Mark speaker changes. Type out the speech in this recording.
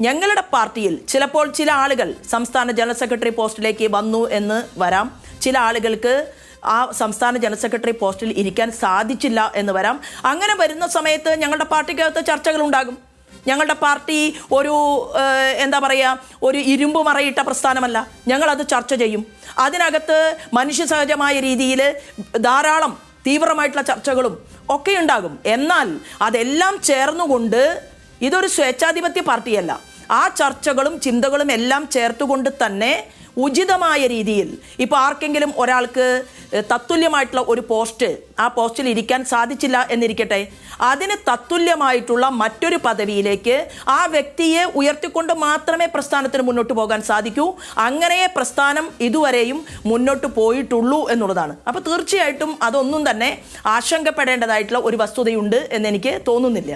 Speaker 1: ഞങ്ങളുടെ പാർട്ടിയിൽ ചിലപ്പോൾ ചില ആളുകൾ സംസ്ഥാന ജനറൽ സെക്രട്ടറി പോസ്റ്റിലേക്ക് വന്നു എന്ന് വരാം. ചില ആളുകൾക്ക് ആ സംസ്ഥാന ജനറൽ സെക്രട്ടറി പോസ്റ്റിൽ ഇരിക്കാൻ സാധിച്ചില്ല എന്ന് വരാം. അങ്ങനെ വരുന്ന സമയത്ത് ഞങ്ങളുടെ പാർട്ടിക്കകത്ത് ചർച്ചകളുണ്ടാകും. ഞങ്ങളുടെ പാർട്ടി ഒരു എന്താ പറയുക, ഒരു ഇരുമ്പ് മറയിട്ട പ്രസ്ഥാനമല്ല. ഞങ്ങളത് ചർച്ച ചെയ്യും. അതിനകത്ത് മനുഷ്യസഹജമായ രീതിയിൽ ധാരാളം തീവ്രമായിട്ടുള്ള ചർച്ചകളും ഒക്കെ ഉണ്ടാകും. എന്നാൽ അതെല്ലാം ചേർന്നുകൊണ്ട് ഇതൊരു സ്വേച്ഛാധിപത്യ പാർട്ടിയല്ല. ആ ചർച്ചകളും ചിന്തകളും എല്ലാം ചേർത്തുകൊണ്ട് തന്നെ ഉചിതമായ രീതിയിൽ ഇപ്പോൾ ആർക്കെങ്കിലും ഒരാൾക്ക് തത്തുല്യമായിട്ടുള്ള ഒരു പോസ്റ്റ്, ആ പോസ്റ്റിൽ ഇരിക്കാൻ സാധിച്ചില്ല എന്നിരിക്കട്ടെ, അതിന് തത്തുല്യമായിട്ടുള്ള മറ്റൊരു പദവിയിലേക്ക് ആ വ്യക്തിയെ ഉയർത്തിക്കൊണ്ട് മാത്രമേ പ്രസ്ഥാനത്തിന് മുന്നോട്ട് പോകാൻ സാധിക്കൂ. അങ്ങനെ പ്രസ്ഥാനം ഇതുവരെയും മുന്നോട്ട് പോയിട്ടുള്ളൂ എന്നുള്ളതാണ്. അപ്പോൾ തീർച്ചയായിട്ടും അതൊന്നും തന്നെ ആശങ്കപ്പെടേണ്ടതായിട്ടുള്ള ഒരു വസ്തുതയുണ്ട് എന്നെനിക്ക് തോന്നുന്നില്ല.